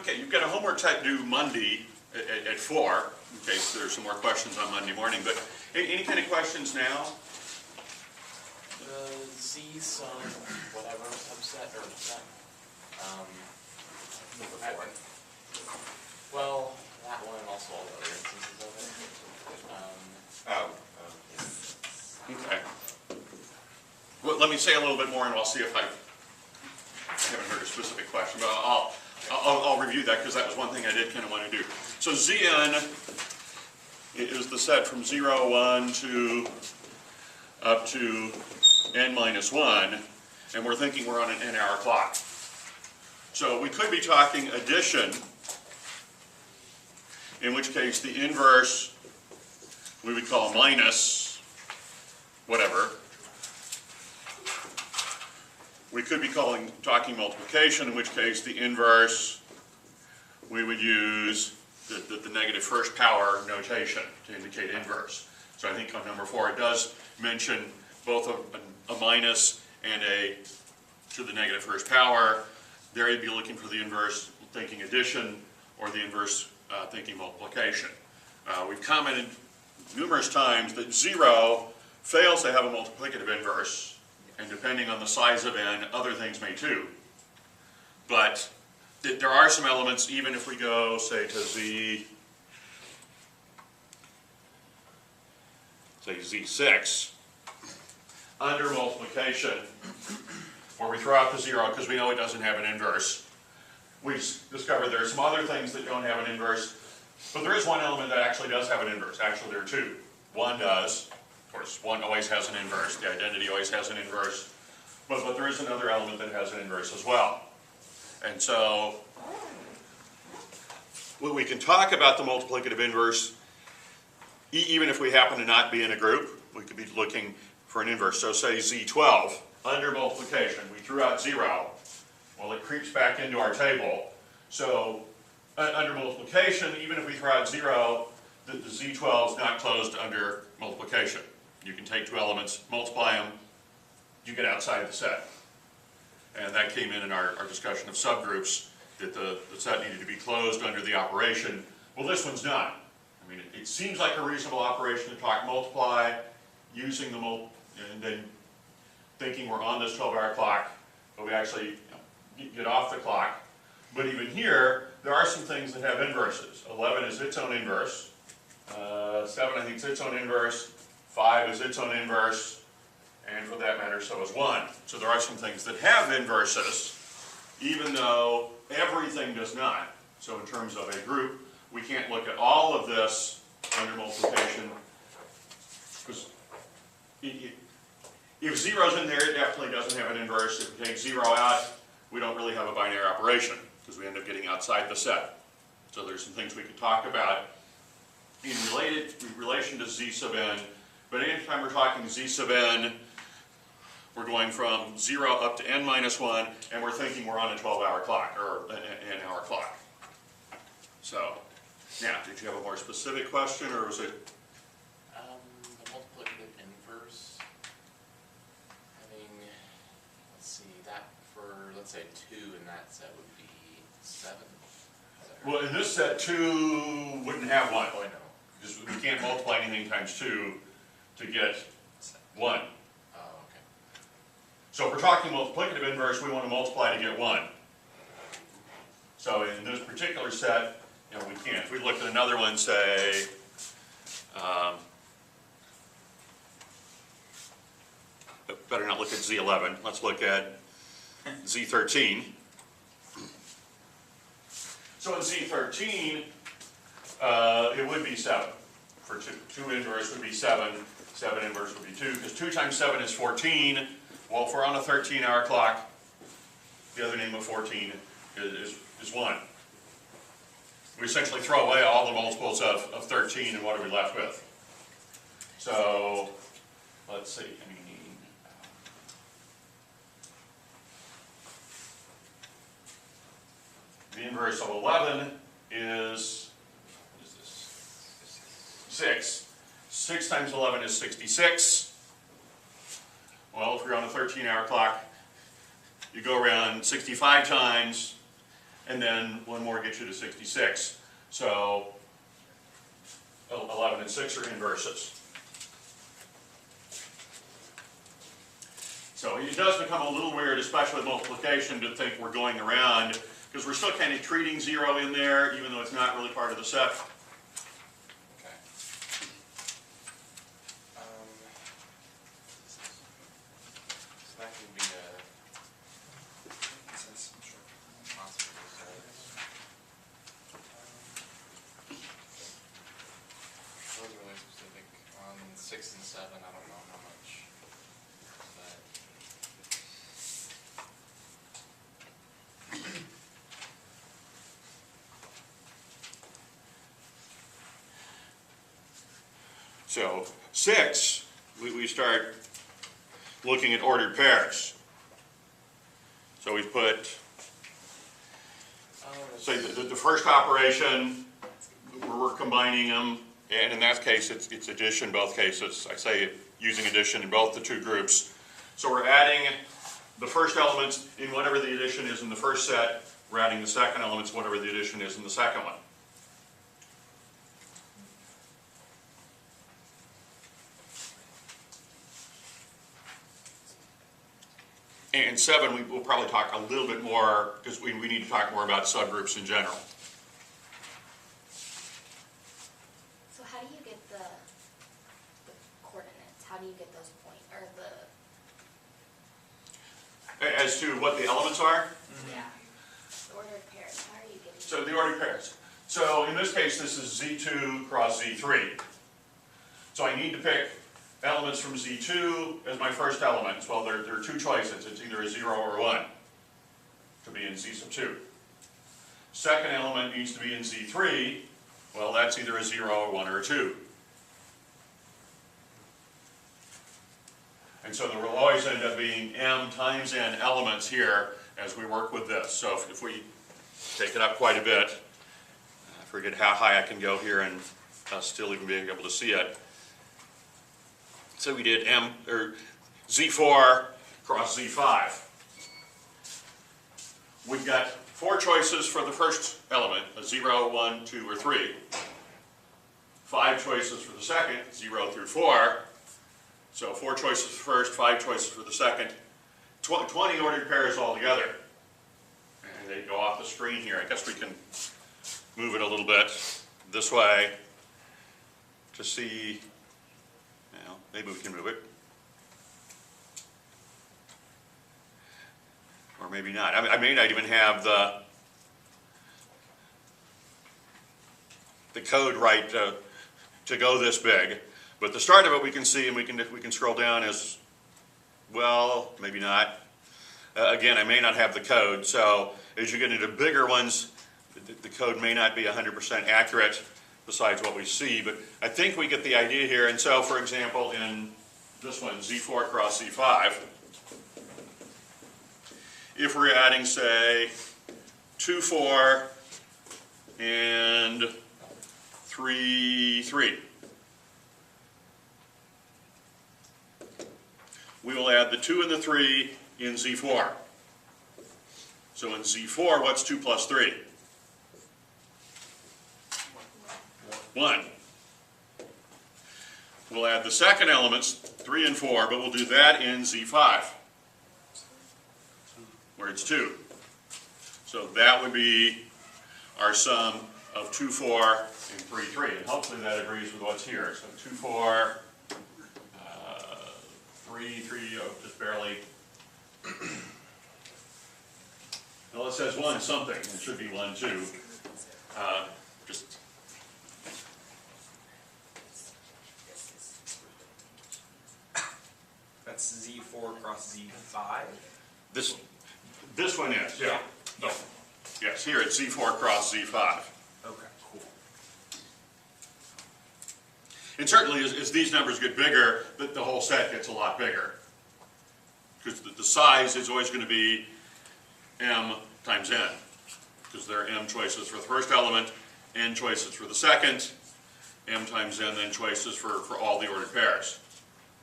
Okay, you've got a homework type due Monday at 4, in case there's some more questions on Monday morning. But any kind of questions now? Z sum whatever subset or set. Well, that one and also all the other instances of it. Okay. Well, let me say a little bit more, and I'll see if I haven't heard a specific question, but I'll review that because that was one thing I did kind of want to do. So Zn is the set from 0, 1 to up to n minus 1, and we're thinking we're on an n-hour clock. So we could be talking addition, in which case the inverse we would call minus whatever. We could be talking multiplication, in which case the inverse we would use the negative first power notation to indicate inverse. So I think on number 4 it does mention both a minus and a to the negative first power. There you'd be looking for the inverse thinking addition, or the inverse thinking multiplication. We've commented numerous times that 0 fails to have a multiplicative inverse, and depending on the size of n, other things may too. But there are some elements, even if we go, say, to Z6, under multiplication, where we throw out the 0 because we know it doesn't have an inverse. We've discovered there are some other things that don't have an inverse, but there is one element that actually does have an inverse. Actually, there are two. One does. Of course, one always has an inverse. The identity always has an inverse. But there is another element that has an inverse as well. And so we can talk about the multiplicative inverse even if we happen to not be in a group. We could be looking for an inverse. So say Z12, under multiplication, we threw out 0. Well, it creeps back into our table. So under multiplication, even if we throw out 0, the Z12 is not closed under multiplication. You can take two elements, multiply them, you get outside the set. And that came in our discussion of subgroups, that the set needed to be closed under the operation. Well, this one's not. I mean, it seems like a reasonable operation to talk multiply, using the and then thinking we're on this 12-hour clock, but we actually get off the clock. But even here, there are some things that have inverses. 11 is its own inverse. 7, I think, is its own inverse. 5 is its own inverse. And for that matter, so is 1. So there are some things that have inverses, even though everything does not. So in terms of a group, we can't look at all of this under multiplication, because if 0's in there, it definitely doesn't have an inverse. If we take 0 out, we don't really have a binary operation, because we end up getting outside the set. So there's some things we could talk about in relation to Z sub n, but anytime we're talking Z sub n, we're going from 0 up to n minus 1, and we're thinking we're on a 12-hour clock, or an hour clock. So, now, did you have a more specific question, or was it? The multiplicative inverse, having, let's see, that for, let's say 2 in that set would be 7. Well, in this set, 2 wouldn't have 1. Oh, I know. Because we can't multiply anything times 2 to get 1. Oh, okay. So if we're talking multiplicative inverse, we want to multiply to get 1. So in this particular set, we can't. If we looked at another one, say, better not look at Z11. Let's look at Z13. So in Z13, it would be 7 for 2. 2 inverse would be 7. 7 inverse would be 2, because 2 times 7 is 14. Well, if we're on a 13-hour clock, the other name of 14 is 1. We essentially throw away all the multiples of 13, and what are we left with? So, let's see. The inverse of 11 is 6. 6 times 11 is 66. Well, if you're on a 13-hour clock, you go around 65 times, and then one more gets you to 66. So 11 and 6 are inverses. So it does become a little weird, especially with multiplication, to think we're going around, because we're still kind of treating 0 in there, even though it's not really part of the set. Okay. So that could be a possible result. Those are really specific. On 6 and 7, I don't know how much. But So 6, we start looking at ordered pairs. So we put, say, the first operation, we're combining them, and in that case, it's addition in both cases. I say using addition in both the two groups. So we're adding the first elements in whatever the addition is in the first set, we're adding the second elements whatever the addition is in the second one. And 7, we will probably talk a little bit more, because we need to talk more about subgroups in general. So how do you get the coordinates? How do you get those points, or the, As to what the elements are, yeah, the ordered pairs, how are you getting? so the ordered pairs. So in this case, this is Z2 cross Z3. So I need to pick elements from Z2 as my first elements. Well, there are two choices. It's either a 0 or a 1 to be in Z sub 2. Second element needs to be in Z3. Well, that's either a 0, a 1, or a 2. And so there will always end up being m times n elements here as we work with this. So if we take it up quite a bit, I forget how high I can go here and still even being able to see it. So we did Z4 cross Z5. We've got 4 choices for the first element, a 0, 1, 2, or 3. 5 choices for the second, 0 through 4. So 4 choices first, 5 choices for the second. 20 ordered pairs altogether. And they go off the screen here. I guess we can move it a little bit this way to see. Well, maybe we can move it. Or maybe not. I may not even have the code right to go this big. But the start of it we can see, and we can scroll down as well, maybe not. Again, I may not have the code, so as you get into bigger ones, the code may not be 100% accurate besides what we see, but I think we get the idea here. And so, for example, in this one, Z4 cross Z5, if we're adding, say, 2, 4, and 3, 3, we will add the 2 and the 3 in Z4. So in Z4, what's 2 plus 3? 1. We'll add the second elements, 3 and 4, but we'll do that in Z5, where it's 2. So that would be our sum of 2, 4, and 3, 3. And hopefully that agrees with what's here. So 2, 4, 3, 3, oh, just barely. Well, it says 1 something. It should be 1, 2. Just. That's Z4 cross Z5? This one is, yeah. No. Yes, here it's Z4 cross Z5. Okay, cool. And certainly as these numbers get bigger, the whole set gets a lot bigger. Because the size is always going to be m times n. Because there are m choices for the first element, n choices for the second, m times n then choices for all the ordered pairs.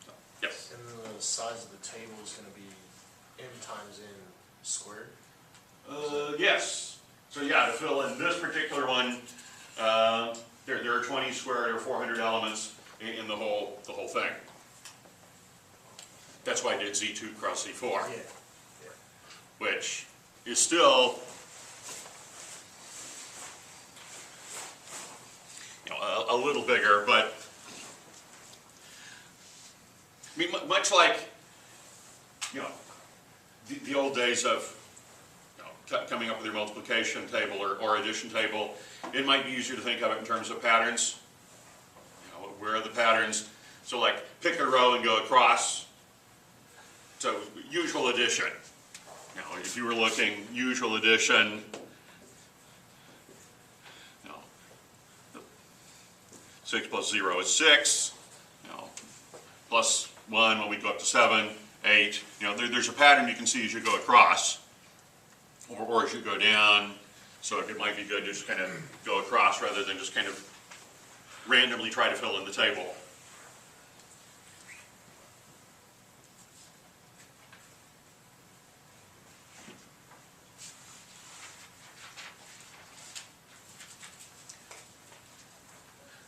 So, yes? And then the size of the table is going to be m times n squared? Yes. So yeah, to fill in this particular one, there are 20 squared or 400 elements in the whole thing. That's why I did Z2 cross Z4, which is still, you know, a little bigger, but I mean, much like, you know, the old days of, you know, coming up with your multiplication table or addition table, it might be easier to think of it in terms of patterns. You know, where are the patterns? So like, pick a row and go across. So usual addition. You know, if you were looking usual addition, you know, 6 plus 0 is 6. You know, plus 1 when we go up to 7, 8. You know, there's a pattern you can see as you go across, or as you go down. So it might be good to just kind of go across rather than just kind of randomly try to fill in the table.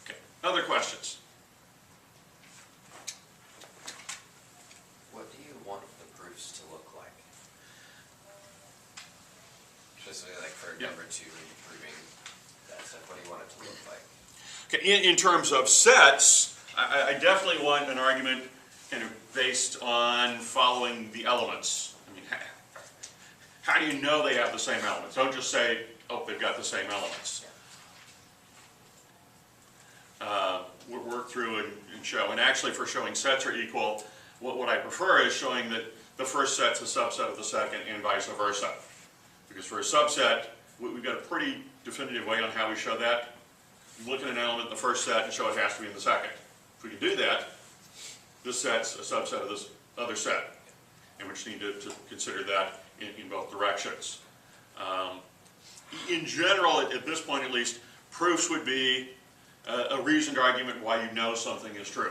Okay, other questions? What do you want the proofs to look like? Especially like for Yeah. number 2, when you're proving that stuff, what do you want it to look like? Okay, in terms of sets, I definitely want an argument kind of based on following the elements. I mean, how do you know they have the same elements? Don't just say, oh, they've got the same elements. Work through and show. And actually, for showing sets are equal, what I prefer is showing that the first set's a subset of the second and vice versa. Because for a subset, we've got a pretty definitive way on how we show that. You look at an element in the first set and show it has to be in the second. If we can do that, this set's a subset of this other set. And we just need to consider that in both directions. In general, at this point at least, proofs would be a reasoned argument why you know something is true.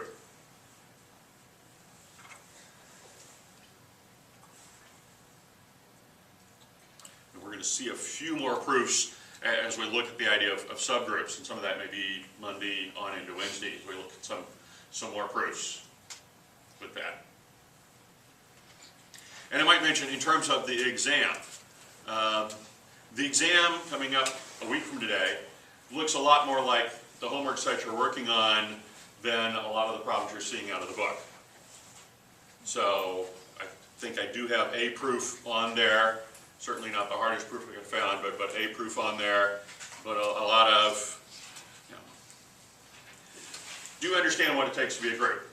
And we're going to see a few more proofs as we look at the idea of subgroups, and some of that may be Monday on into Wednesday as we look at some more proofs with that. And I might mention in terms of the exam coming up a week from today looks a lot more like the homework set you're working on than a lot of the problems you're seeing out of the book. So I think I do have a proof on there. Certainly not the hardest proof we have found, but a proof on there. But a lot of, you know, do you understand what it takes to be a group?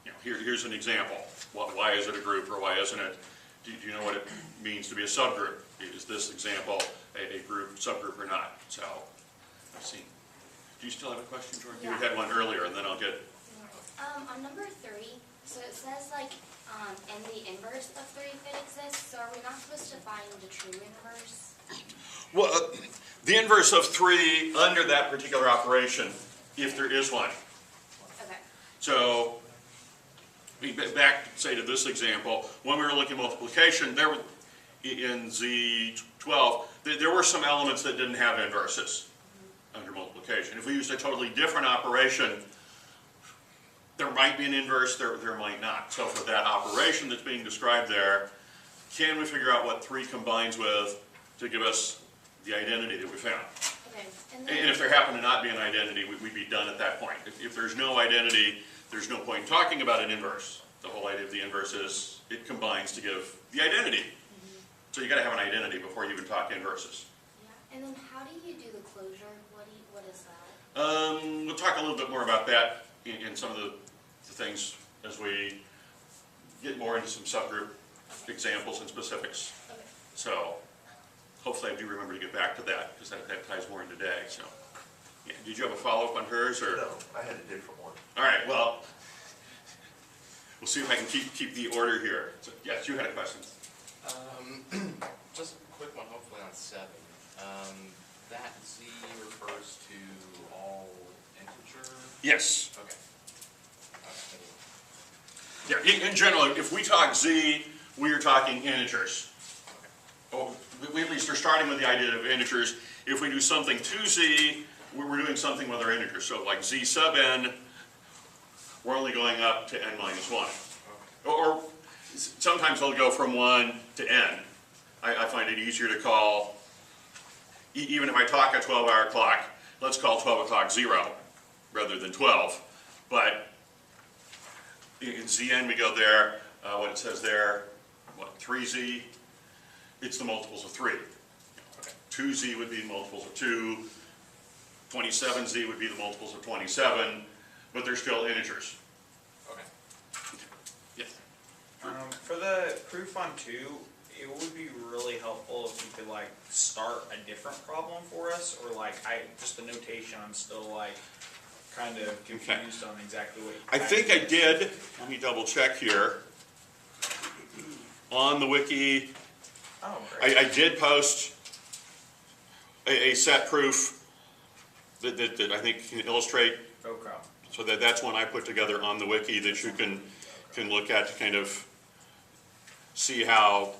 You know, here's an example. Why is it a group or why isn't it? Do you know what it means to be a subgroup? Is this example a group, subgroup or not? So, I've seen. Do you still have a question, Jordan? Yeah. You had one earlier, and then I'll get. On number 3, so it says like, in the inverse of 3 if it exists, so are we not supposed to find the true inverse? Well, the inverse of 3 under that particular operation, if there is one. Okay. So, back, say, to this example, when we were looking at multiplication, there were, in Z12, there were some elements that didn't have inverses under multiplication. If we used a totally different operation, there might be an inverse, there might not. So for that operation that's being described there, can we figure out what 3 combines with to give us the identity that we found? Okay. And if there happened to not be an identity, we'd be done at that point. If there's no identity, there's no point in talking about an inverse. The whole idea of the inverse is it combines to give the identity. So you got to have an identity before you even talk inverses. Yeah. And then how do you do the closure? What is that? We'll talk a little bit more about that in some of the things as we get more into some subgroup examples and specifics. Okay. So hopefully I do remember to get back to that because that ties more in today. So yeah. Did you have a follow-up on hers or? No, I had a different one. All right. Well, we'll see if I can keep the order here. So, yes, you had a question. Just a quick one, hopefully on 7. That Z refers to all integer? Yes. Okay. Yeah. In general, if we talk Z, we are talking integers. Oh, we at least are starting with the idea of integers. If we do something to z, we're doing something with our integers. So like z sub n, we're only going up to n minus 1. Or sometimes they'll go from 1 to n. I find it easier to call, even if I talk a 12-hour clock, let's call 12 o'clock 0 rather than 12. But in Zn we go there, what it says there, what, 3z, it's the multiples of 3. Okay. 2z would be multiples of 2, 27z would be the multiples of 27, but they're still integers. Okay. Yes. For the proof on 2, it would be really helpful if you could like start a different problem for us, or like just the notation. I'm still like kind of confused on exactly what. I think I did. Let me double check here. On the wiki, Oh, great. I did post a set proof that I think can illustrate. Okay. So that's one I put together on the wiki that you can look at to kind of see how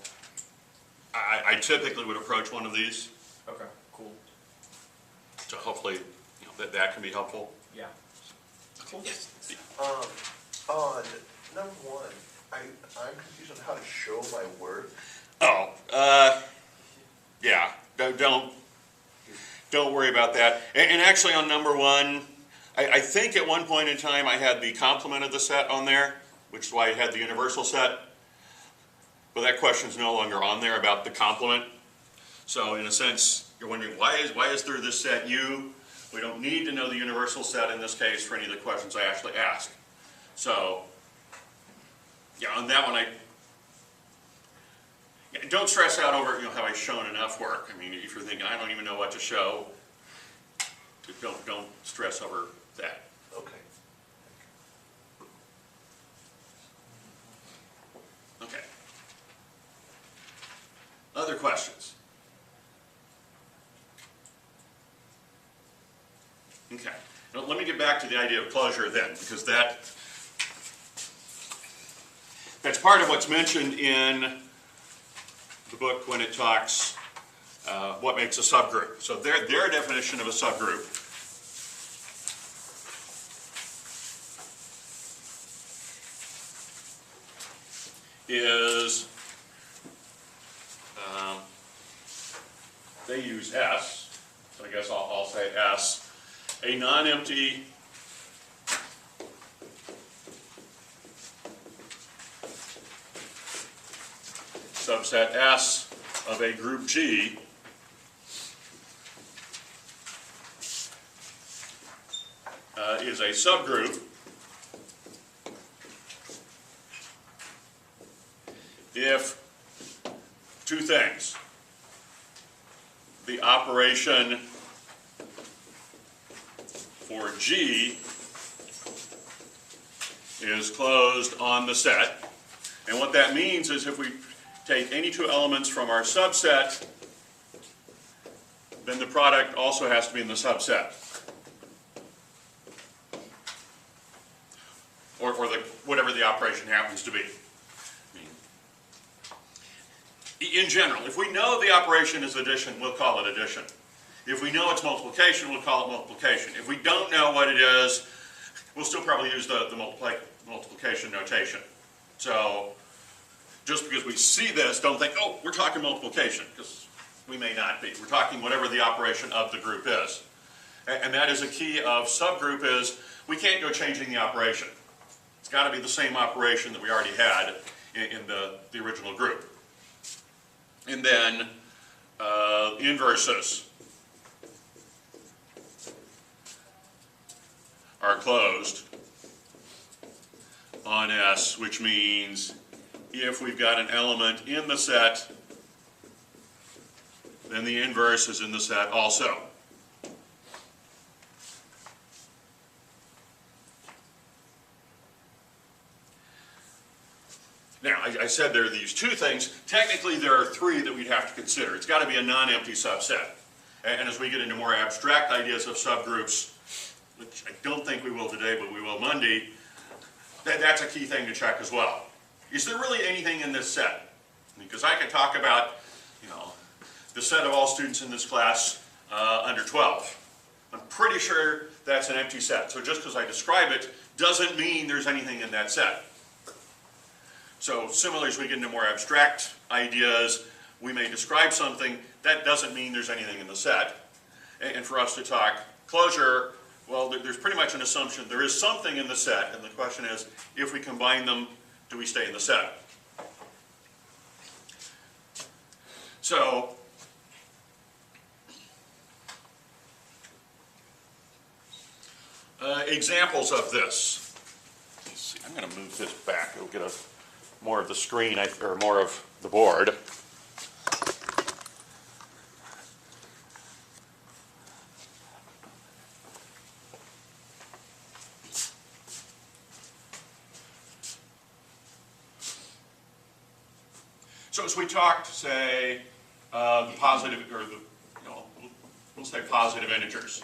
I typically would approach one of these. Okay. Cool. So hopefully, that can be helpful. Yeah. Cool. On number 1, I'm confused on how to show my work. Oh, yeah. Don't worry about that. And actually, on number 1, I think at one point in time I had the complement of the set on there, which is why I had the universal set. But that question's no longer on there about the complement. So in a sense, you're wondering why is there this set U? We don't need to know the universal set in this case for any of the questions I actually ask. So yeah, on that one don't stress out over have I shown enough work. I mean, if you're thinking I don't even know what to show, don't stress over that. Okay. Okay. Other questions? Okay. Now, let me get back to the idea of closure then, because that's part of what's mentioned in the book when it talks what makes a subgroup. So their definition of a subgroup is they use S, so I guess I'll say S, a non-empty subset S of a group G is a subgroup if two things. The operation for G is closed on the set. And what that means is if we take any two elements from our subset, then the product also has to be in the subset. Or whatever the operation happens to be. In general, if we know the operation is addition, we'll call it addition. If we know it's multiplication, we'll call it multiplication. If we don't know what it is, we'll still probably use the multiplication notation. So just because we see this, don't think, oh, we're talking multiplication, because we may not be. We're talking whatever the operation of the group is. And that is a key of subgroup is we can't go changing the operation. It's got to be the same operation that we already had in the original group. And then inverses are closed on S, which means if we've got an element in the set, then the inverse is in the set also. Now, I said there are these two things. Technically, there are three that we'd have to consider. It's got to be a non-empty subset. And as we get into more abstract ideas of subgroups, which I don't think we will today, but we will Monday, that's a key thing to check as well. Is there really anything in this set? Because I could talk about, the set of all students in this class under 12. I'm pretty sure that's an empty set. So just because I describe it doesn't mean there's anything in that set. So similarly, as we get into more abstract ideas, we may describe something. That doesn't mean there's anything in the set. And for us to talk closure, well, there's pretty much an assumption there is something in the set, and the question is, if we combine them, do we stay in the set? So, examples of this. Let's see, I'm going to move this back. It'll get more of the screen, or more of the board. So as we talked, say, positive, or the, we'll say positive integers.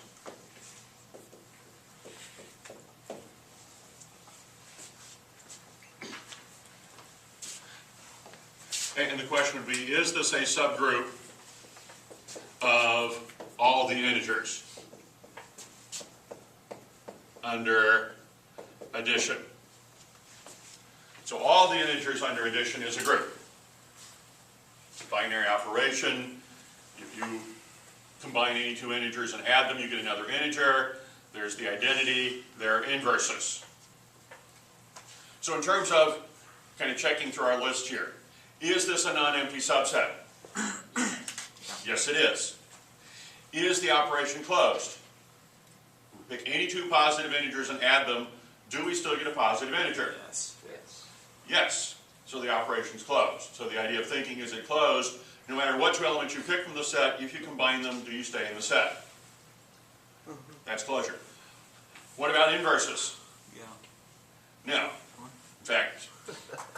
And the question would be, is this a subgroup of all the integers under addition? So all the integers under addition is a group. Binary operation, if you combine any two integers and add them, you get another integer. There's the identity, there are inverses. So in terms of kind of checking through our list here, is this a non-empty subset? Yes, it is. Is the operation closed? Pick any two positive integers and add them, do we still get a positive integer? Yes. Yes. Yes. So the operation's closed. So the idea of thinking, is it closed? No matter what two elements you pick from the set, if you combine them, do you stay in the set? That's closure. What about inverses? Yeah. No. In fact,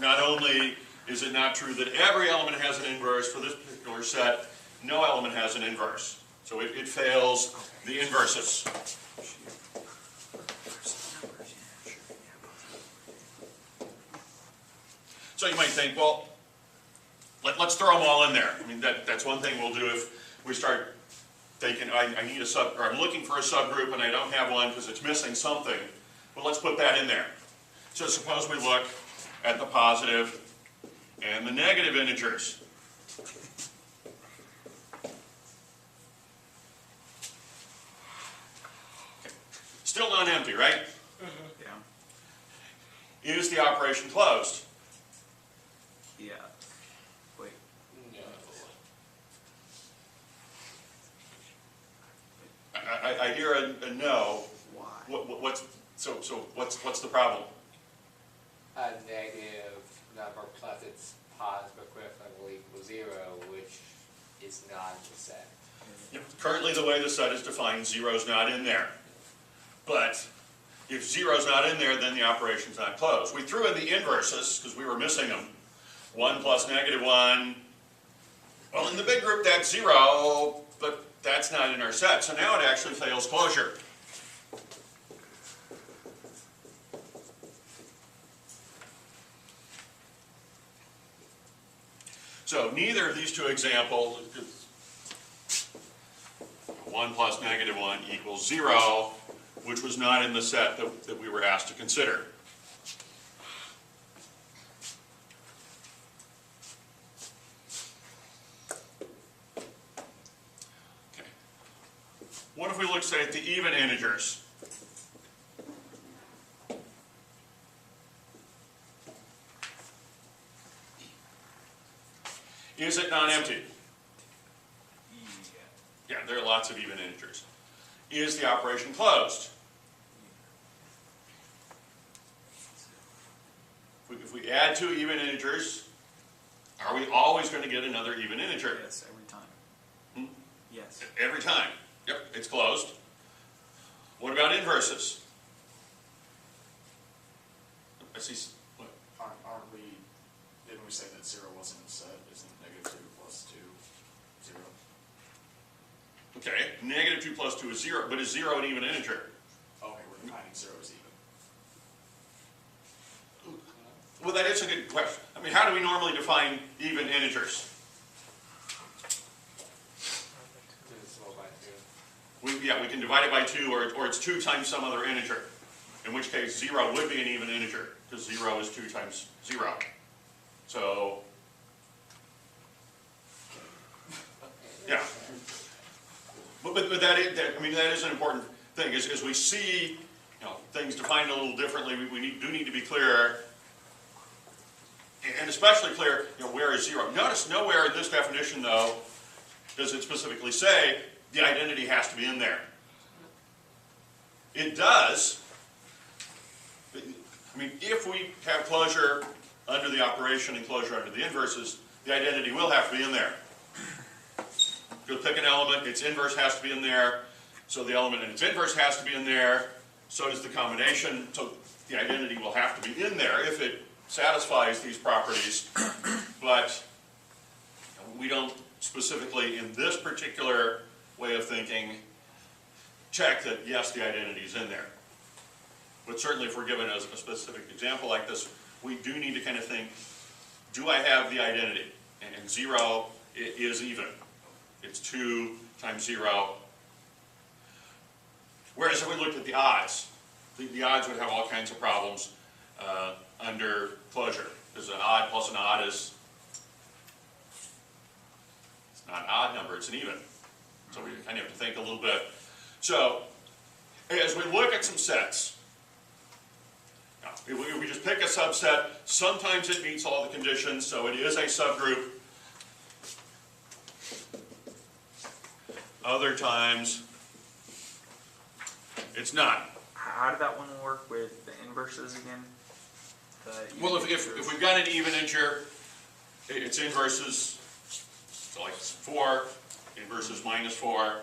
not only is it not true that every element has an inverse for this particular set, no element has an inverse. So it fails the inverses. So you might think, well, let's throw them all in there. I mean, that's one thing we'll do if we start thinking, I need a sub, or I'm looking for a subgroup and I don't have one because it's missing something. Well, let's put that in there. So suppose we look at the positive and the negative integers. Okay. Still non-empty, right? Yeah. Is the operation closed? Yeah. Wait. No. I hear a no. Why? What's the problem? A negative number plus its positive equivalent will equal 0, which is not in the set. Yep. Currently, the way the set is defined, 0 is not in there. But if 0 is not in there, then the operation's not closed. We threw in the inverses because we were missing them. 1 plus negative 1. Well, in the big group, that's 0, but that's not in our set. So now it actually fails closure. So neither of these two examples, 1 plus negative 1 equals 0, which was not in the set that we were asked to consider. Okay. What if we look, say, at the even integers? Is it non-empty? Yeah, there are lots of even integers. Is the operation closed? If we add two even integers, are we always going to get another even integer? Yes, every time. Hmm? Yes. Every time. Yep, it's closed. What about inverses? I see. What? Aren't we, didn't we say that 0 wasn't a set? Isn't negative 2 plus 2 0? Okay, negative 2 plus 2 is 0, but is 0 an even integer? Okay, we're defining 0 as even. Well, that is a good question. I mean, how do we normally define even integers? we can divide it by 2, or it's 2 times some other integer, in which case 0 would be an even integer, because 0 is 2 times 0. So, yeah. But that is an important thing, as we see, things defined a little differently, we do need to be clear, and especially clear, where is 0. Notice nowhere in this definition, though, does it specifically say the identity has to be in there. It does. If we have closure under the operation and closure under the inverses, the identity will have to be in there. You'll pick an element, its inverse has to be in there, so the element and its inverse has to be in there, so does the combination, so the identity will have to be in there if it satisfies these properties, but we don't specifically, in this particular way of thinking, check that yes, the identity is in there. But certainly if we're given a specific example like this, we do need to kind of think, do I have the identity? And 0 is even. It's 2 times 0. Whereas if we looked at the odds, the odds would have all kinds of problems under closure. Because an odd plus an odd is, it's not an odd number, it's an even. So we kind of have to think a little bit. So, as we look at some sets, if we just pick a subset, sometimes it meets all the conditions, so it is a subgroup. Other times, it's not. How did that one work with the inverses again? Well, if we've got an even integer, its inverses, so like 4, inverses minus 4,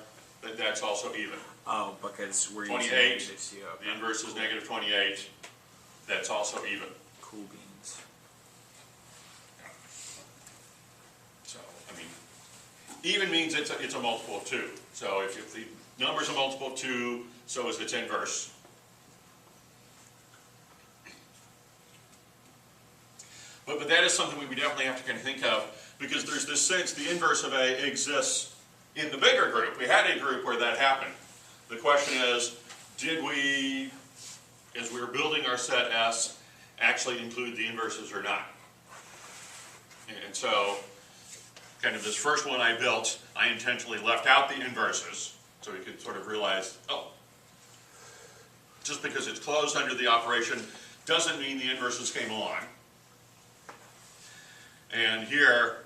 that's also even. Oh, because we're 28, using this, yeah, okay. the inverse is negative 28, that's also even. Cool beans. So, even means it's a multiple of 2. So if the number's a multiple of 2, so is its inverse. But that is something we definitely have to kind of think of, because there's this sense the inverse of A exists in the bigger group. We had a group where that happened. The question is, did we, as we were building our set S, actually include the inverses or not? And so, kind of this first one I built, I intentionally left out the inverses, so we could sort of realize, oh, just because it's closed under the operation doesn't mean the inverses came along. And here,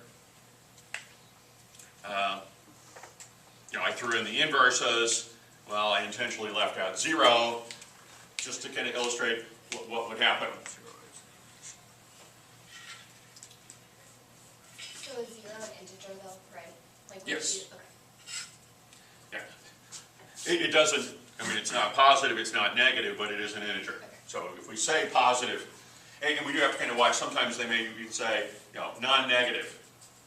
I threw in the inverses. Well, I intentionally left out 0, just to kind of illustrate what would happen. So is 0 an integer though, right? Like Yes. Okay. Yeah. It doesn't, it's not positive, it's not negative, but it is an integer. Okay. So if we say positive, and we do have to kind of watch, sometimes they may even say, non-negative.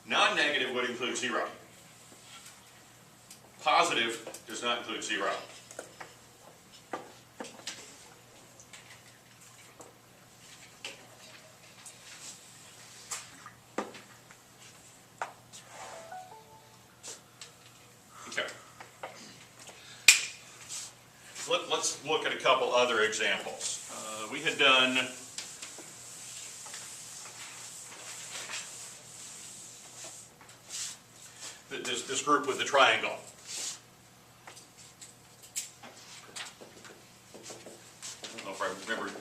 Non-negative would include 0. Positive does not include 0. Okay. Let's look at a couple other examples. We had done this group with the triangle. I don't know if I remember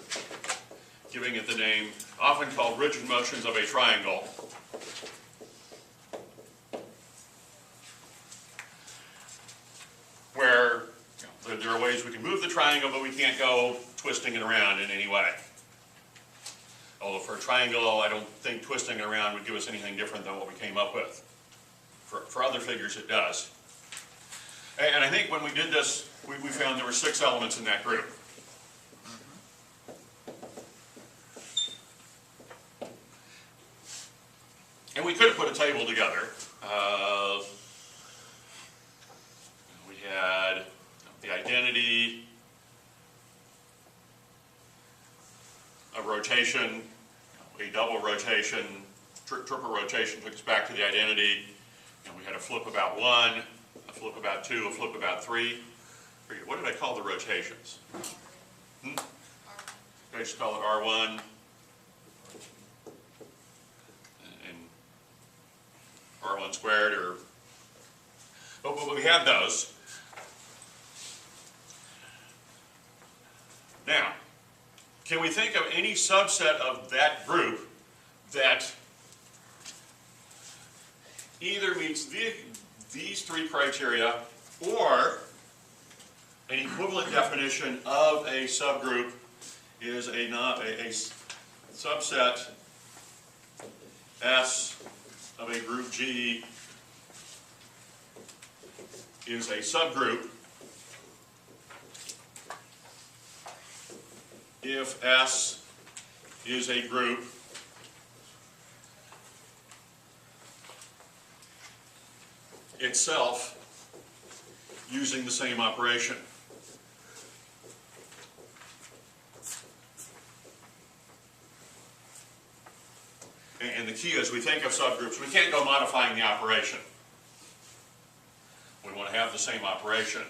giving it the name, often called rigid motions of a triangle. Where there are ways we can move the triangle, but we can't go twisting it around in any way. Although for a triangle, I don't think twisting it around would give us anything different than what we came up with. For other figures, it does. And I think when we did this, we found there were 6 elements in that group. And we could have put a table together. We had the identity, a rotation, a double rotation, triple rotation took us back to the identity. And we had a flip about 1, a flip about 2, a flip about 3. What did I call the rotations? I just call it R1 and R1 squared, or, but we have those. Now, can we think of any subset of that group that either meets these 3 criteria or an equivalent definition of a subgroup is a subset S of a group G is a subgroup if S is a group itself using the same operation. And the key is, we think of subgroups, we can't go modifying the operation. We want to have the same operation.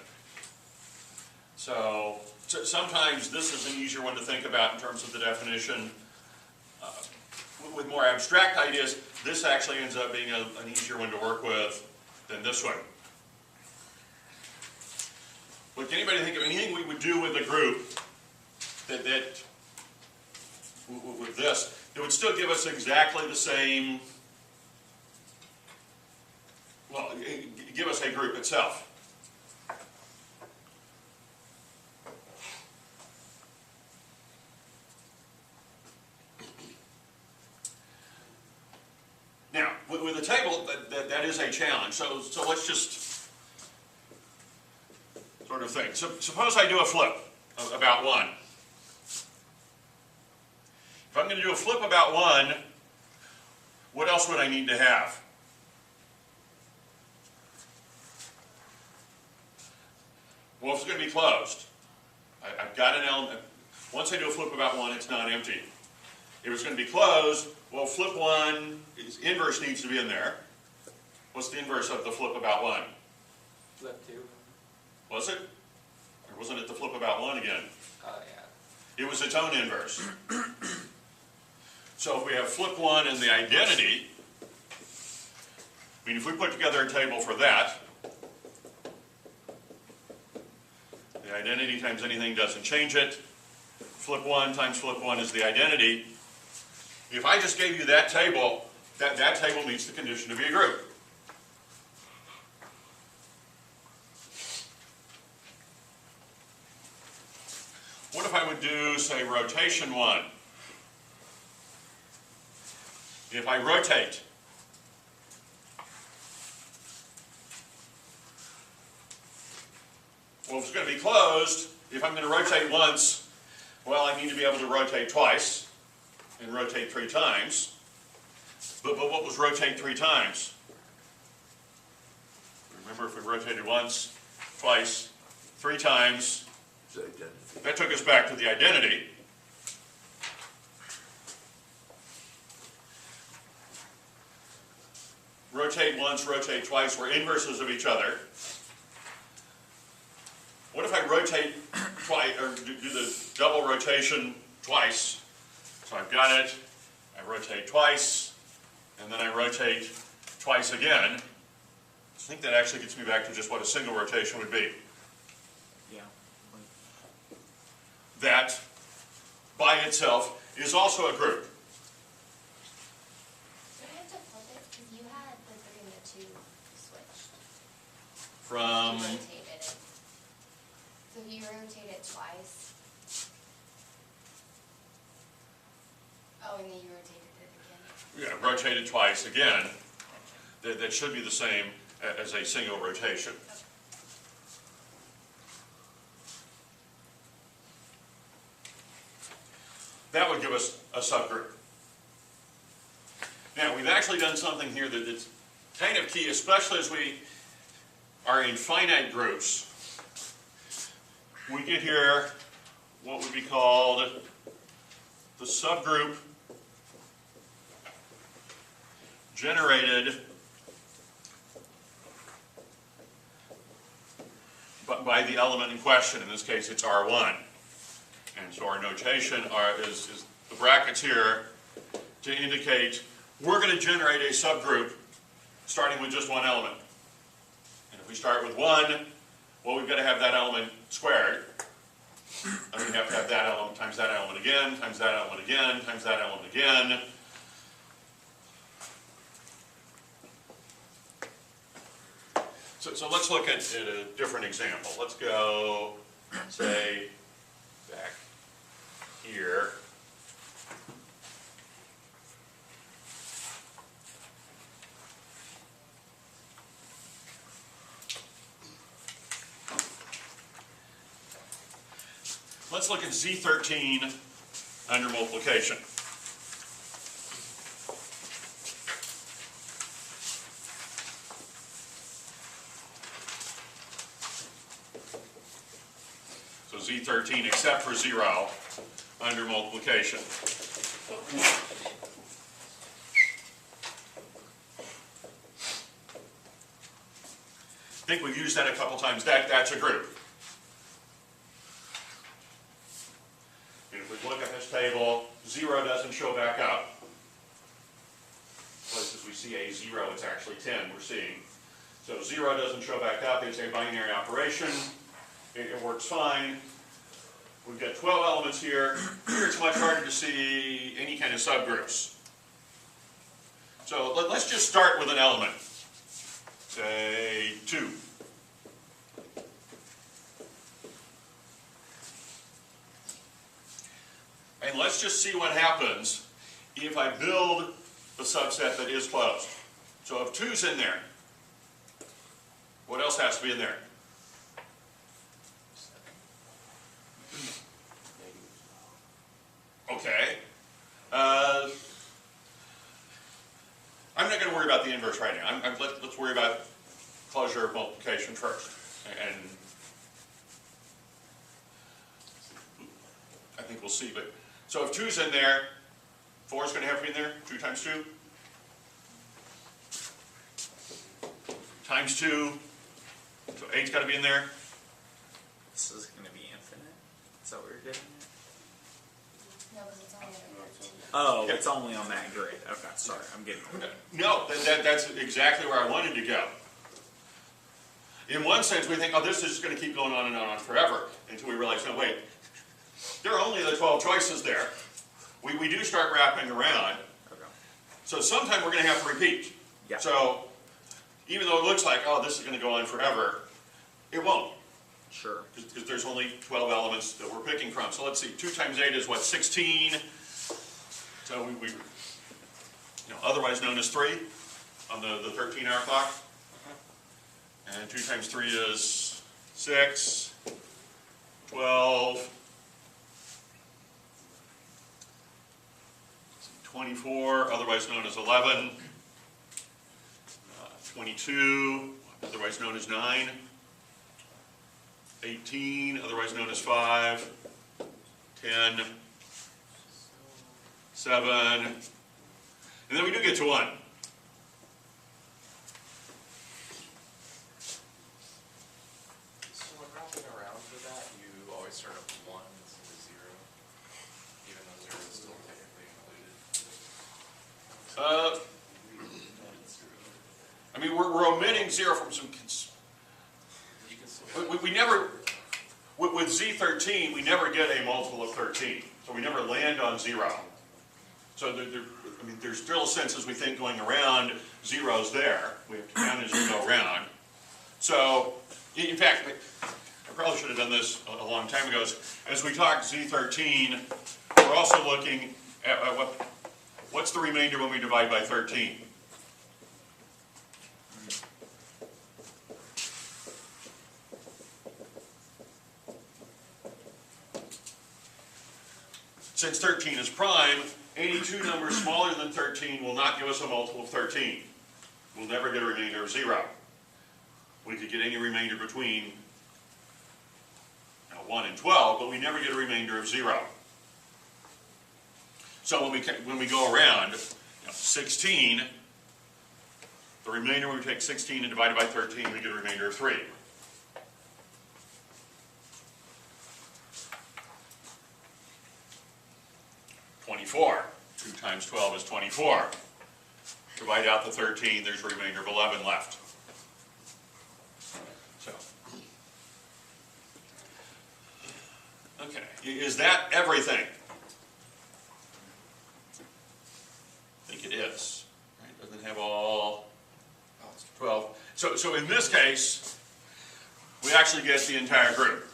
So sometimes this is an easier one to think about in terms of the definition. With more abstract ideas, this actually ends up being an easier one to work with than this one. But can anybody think of anything we would do with a group that with this, it would still give us exactly the same, well, give us a group itself? Now, with a table, that is a challenge. So let's just sort of think. So suppose I do a flip about 1. If I'm going to do a flip about 1, what else would I need to have? Well, if it's going to be closed, I've got an element. Once I do a flip about 1, it's not empty. If it's going to be closed, well, flip 1, its inverse needs to be in there. What's the inverse of the flip about 1? Flip 2. Was it? Or wasn't it the flip about 1 again? Oh, yeah. It was its own inverse. So if we have flip 1 and the identity, I mean, if we put together a table for that, the identity times anything doesn't change it. Flip 1 times flip 1 is the identity. If I just gave you that table, that table meets the condition to be a group. What if I would do, say, rotation 1? If I rotate, well, if it's going to be closed, if I'm going to rotate once, well, I need to be able to rotate twice and rotate 3 times. But what was rotate 3 times? Remember, if we rotated once, twice, 3 times, that took us back to the identity. Rotate once, rotate twice, we're inverses of each other. What if I rotate twice, or do the double rotation twice? So I've got it, I rotate twice, and then I rotate twice again. I think that actually gets me back to just what a single rotation would be. Yeah. That, by itself, is also a group. So I have to flip it, because you had the 3 and the 2 switched. From, You rotated it. So you rotate it twice. Oh, and then you rotated it again. yeah, rotated twice again. That should be the same as a single rotation. That would give us a subgroup. Now, we've actually done something here that's kind of key, especially as we are in finite groups. We get here what would be called the subgroup generated by the element in question. In this case, it's R1. And so our notation is the brackets here to indicate we're going to generate a subgroup starting with just one element. And if we start with 1, well, we've got to have that element squared. And we have to have that element times that element again, times that element again, times that element again. So let's look at a different example. Let's go, say, back here. Let's look at Z13 under multiplication. So Z13 except for 0 under multiplication. I think we've used that a couple times. That's a group. And if we look at this table, 0 doesn't show back up. Places we see a 0, it's actually 10 we're seeing. So 0 doesn't show back up, it's a binary operation. It works fine. We've got 12 elements here. Here it's much harder to see any kind of subgroups. So let's just start with an element. Say 2. And let's just see what happens if I build the subset that is closed. So if 2's in there, what else has to be in there? Okay. I'm not going to worry about the inverse right now. Let's worry about closure of multiplication first. And I think we'll see. But so if 2's in there, 4 is going to have to be in there. 2 times 2 times 2. So 8's got to be in there. This is going to be infinite? Is that what you're getting at? No, because it's only under 13. Oh, Yeah. it's only on that grid. Okay, sorry, I'm getting it. No, that's exactly where I wanted to go. In one sense, we think, oh, this is just going to keep going on and on forever, until we realize, no, wait, there are only the 12 choices there. We do start wrapping around, Okay. so sometime we're going to have to repeat. Yeah. So even though it looks like, oh, this is going to go on forever, it won't, Sure. because there's only 12 elements that we're picking from. So let's see, 2 times 8 is what, 16? So we otherwise known as 3 on the 13-hour clock. And 2 times 3 is 6, 12, 24, otherwise known as 11, 22, otherwise known as 9, 18, otherwise known as 5, 10, 7, and then we do get to 1. So when wrapping around with that, you always start at 1 instead of 0, even though 0 is still technically included. I mean, we're omitting 0 from some, You can still. we never, with Z13, we never get a multiple of 13. So we never land on 0. So I mean, there's still a sense, as we think going around, 0's there. We have to count as we go around. So, in fact, I probably should have done this a long time ago. As we talk Z13, we're also looking at what's the remainder when we divide by 13? Since 13 is prime, any two numbers smaller than 13 will not give us a multiple of 13. We'll never get a remainder of 0. We could get any remainder between 1 and 12, but we never get a remainder of 0. So when we go around, 16, the remainder, when we take 16 and divide it by 13, we get a remainder of 3. 24. 2 times 12 is 24. Divide out the 13, there's a remainder of 11 left. So, okay, is that everything? I think it is. Right? Doesn't have all 12. So in this case, we actually get the entire group.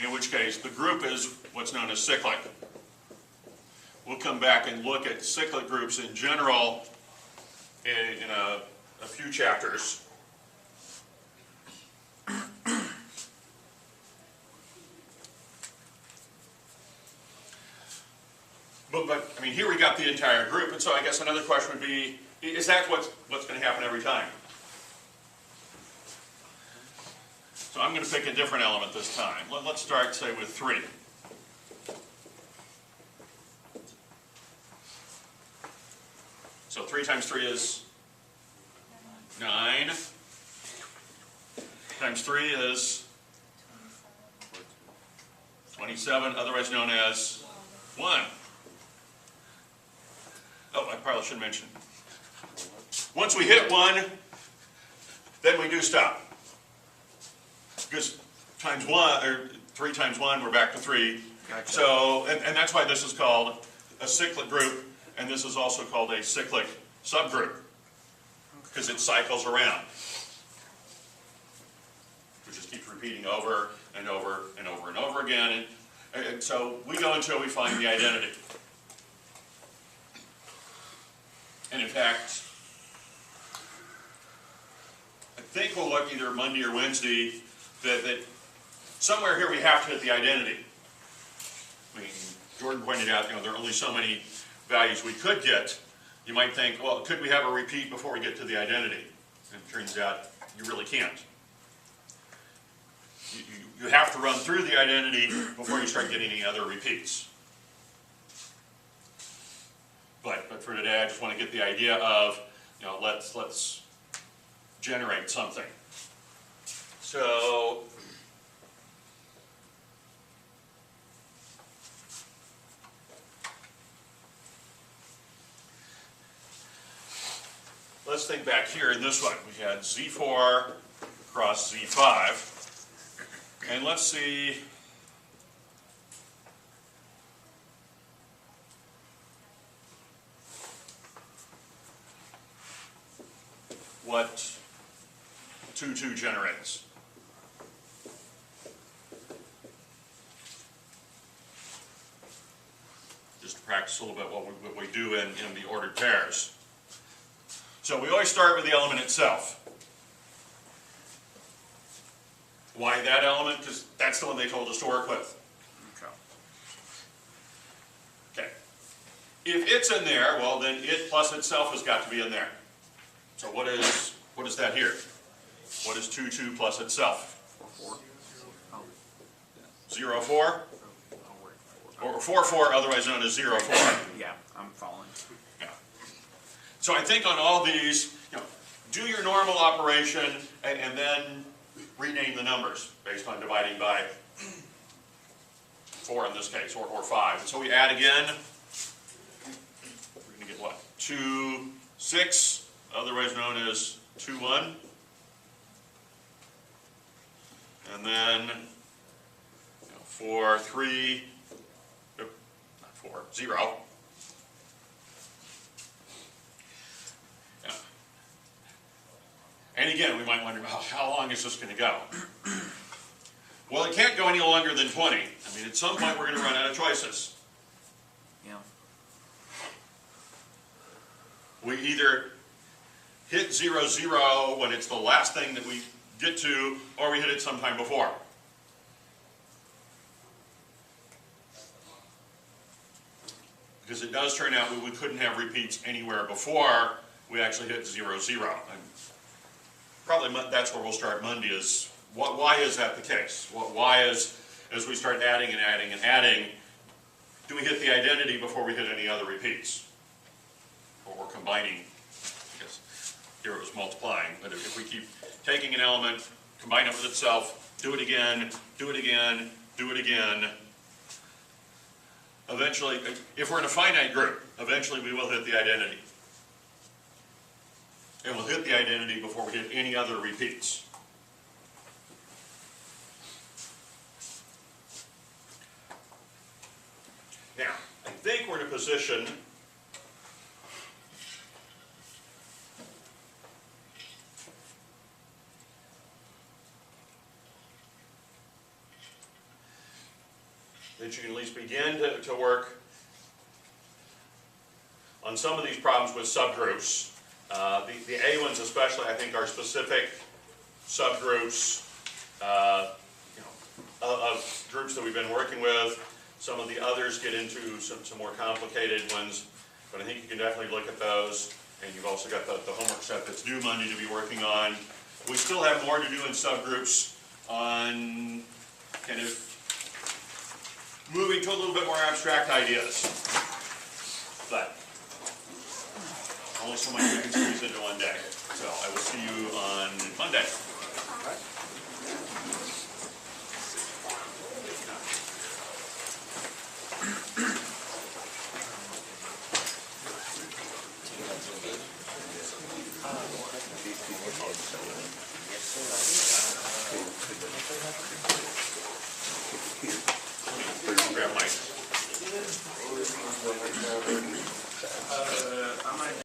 In which case, the group is what's known as cyclic. We'll come back and look at cyclic groups in general in a few chapters. But I mean, here we got the entire group, and so I guess another question would be, is that what's going to happen every time? So I'm going to pick a different element this time. Let's start, say, with 3. So 3 times 3 is 9. Times 3 is 27, otherwise known as 1. Oh, I probably should mention. Once we hit 1, then we do stop. Because times 1, or 3 times 1, we're back to 3. Gotcha. So, and that's why this is called a cyclic group, and this is also called a cyclic subgroup, because it cycles around. We just keep repeating over and over and over and over again, and so we go until we find the identity. And in fact, I think we'll look either Monday or Wednesday that somewhere here we have to hit the identity. I mean, Jordan pointed out, there are only so many values we could get. You might think, well, could we have a repeat before we get to the identity? And it turns out you really can't. You have to run through the identity before you start getting any other repeats. But for today, I just want to get the idea of, let's generate something. So, let's think back here in this one. We had Z4 cross Z5. And let's see what 2, 2 generates. Just to practice a little bit what we do in the ordered pairs. So we always start with the element itself. Why that element? Because that's the one they told us to work with. Okay. If it's in there, well then it plus itself has got to be in there. So what is that here? What is 2, 2 plus itself? 0, 4? Or 4, 4, otherwise known as 0, 4. Yeah, I'm following. Yeah. So I think on all these, do your normal operation and then rename the numbers based on dividing by 4 in this case, or 5. And so we add again. We're going to get what? 2, 6, otherwise known as 2, 1. And then 4, 3, not 4, 0. Yeah. And again, we might wonder, well, how long is this going to go? Well, it can't go any longer than 20. I mean, at some point we're going to run out of choices. Yeah. We either hit 0, 0 when it's the last thing that we get to, or we hit it sometime before. Because it does turn out we couldn't have repeats anywhere before we actually hit 0, 0. And probably that's where we'll start Monday is, why is that the case? Why is, as we start adding and adding and adding, do we hit the identity before we hit any other repeats? Or combining, I guess here it was multiplying, but if we keep taking an element, combine it with itself, do it again, do it again, do it again, eventually, if we're in a finite group, eventually we will hit the identity. And we'll hit the identity before we hit any other repeats. Now, I think we're in a position that you can at least begin to work on some of these problems with subgroups. The A ones especially, I think, are specific subgroups of groups that we've been working with. Some of the others get into some more complicated ones, but I think you can definitely look at those. And you've also got the homework set that's due Monday to be working on. We still have more to do in subgroups on kind of moving to a little bit more abstract ideas. But only so much we can squeeze into one day. So I will see you on Monday.